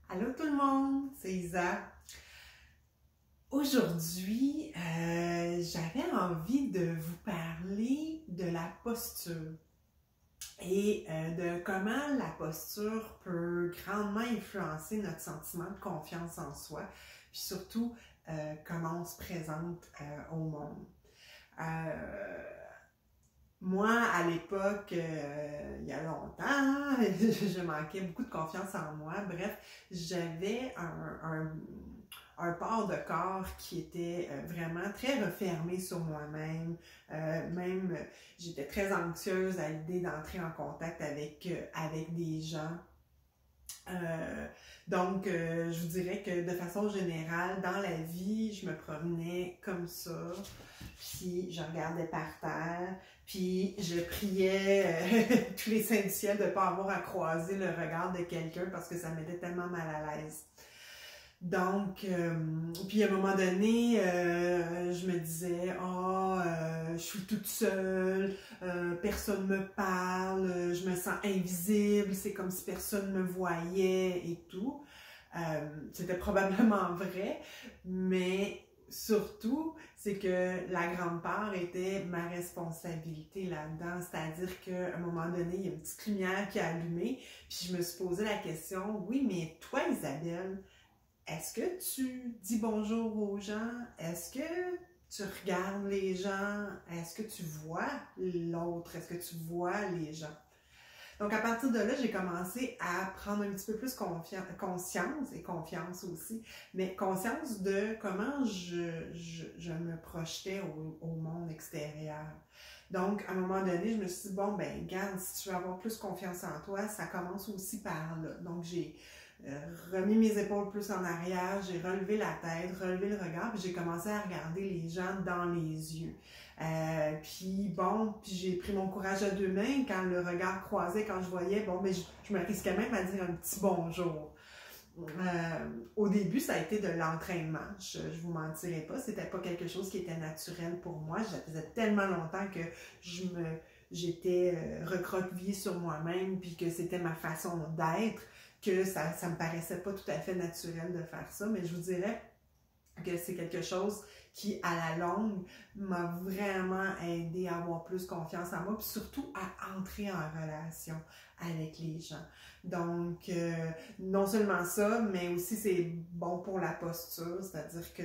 Allô tout le monde, c'est Isa. Aujourd'hui, j'avais envie de vous parler de la posture et de comment la posture peut grandement influencer notre sentiment de confiance en soi, puis surtout comment on se présente au monde. Moi, à l'époque, il y a longtemps, je manquais beaucoup de confiance en moi. Bref, j'avais un port de corps qui était vraiment très refermé sur moi-même. J'étais très anxieuse à l'idée d'entrer en contact avec des gens. Je vous dirais que de façon générale, dans la vie, je me promenais comme ça, puis je regardais par terre, puis je priais tous les saints du ciel de ne pas avoir à croiser le regard de quelqu'un parce que ça m'était tellement mal à l'aise. Puis à un moment donné, je me disais, je suis toute seule, personne me parle, je me sens invisible, c'est comme si personne me voyait et tout. C'était probablement vrai, mais surtout, c'est que la grande part était ma responsabilité là-dedans, c'est-à-dire qu'à un moment donné, il y a une petite lumière qui a allumé, puis je me suis posé la question, oui, mais toi, Isabelle, est-ce que tu dis bonjour aux gens? Est-ce que tu regardes les gens? Est-ce que tu vois l'autre? Est-ce que tu vois les gens? Donc, à partir de là, j'ai commencé à prendre un petit peu plus conscience et confiance aussi, mais conscience de comment je me projetais au monde extérieur. Donc, à un moment donné, je me suis dit, bon, ben, regarde, si tu veux avoir plus confiance en toi, ça commence aussi par là. Donc, j'ai remis mes épaules plus en arrière, j'ai relevé la tête, relevé le regard, puis j'ai commencé à regarder les gens dans les yeux. Puis j'ai pris mon courage à deux mains quand le regard croisait, quand je voyais, je me risquais même à dire un petit bonjour. Au début, ça a été de l'entraînement, je vous mentirai pas, c'était pas quelque chose qui était naturel pour moi, ça faisait tellement longtemps que j'étais recroquevillée sur moi-même, puis que c'était ma façon d'être, que ça me paraissait pas tout à fait naturel de faire ça, mais je vous dirais que c'est quelque chose qui, à la longue, m'a vraiment aidé à avoir plus confiance en moi, puis surtout à entrer en relation avec les gens. Donc, non seulement ça, mais aussi c'est bon pour la posture, c'est-à-dire que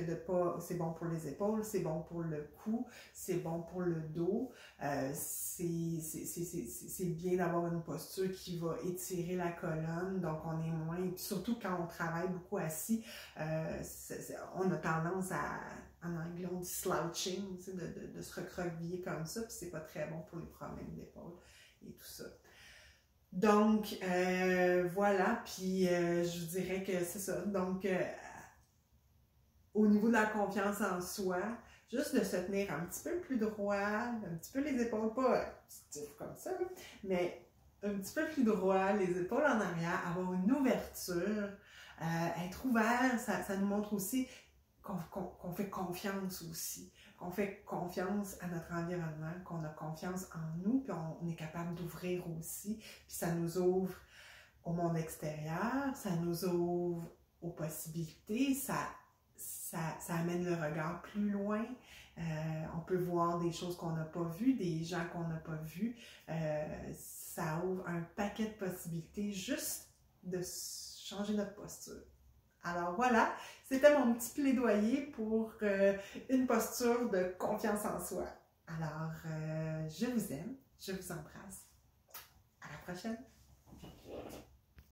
c'est bon pour les épaules, c'est bon pour le cou, c'est bon pour le dos. C'est bien d'avoir une posture qui va étirer la colonne, donc on est moins, puis surtout quand on travaille beaucoup assis, on a tendance en anglais on dit slouching, de se recroqueviller comme ça, puis c'est pas très bon pour les problèmes d'épaule et tout ça. Donc, voilà, puis je vous dirais que c'est ça. Donc, au niveau de la confiance en soi, juste de se tenir un petit peu plus droit, un petit peu les épaules, pas stiff comme ça, mais un petit peu plus droit, les épaules en arrière, avoir une ouverture, être ouvert, ça nous montre aussi qu'on fait confiance aussi, qu'on fait confiance à notre environnement, qu'on a confiance en nous, puis on est capable d'ouvrir aussi, puis ça nous ouvre au monde extérieur, ça nous ouvre aux possibilités, ça amène le regard plus loin, on peut voir des choses qu'on n'a pas vues, des gens qu'on n'a pas vus, ça ouvre un paquet de possibilités juste de changer notre posture. Alors voilà, c'était mon petit plaidoyer pour une posture de confiance en soi. Alors, je vous aime, je vous embrasse. À la prochaine!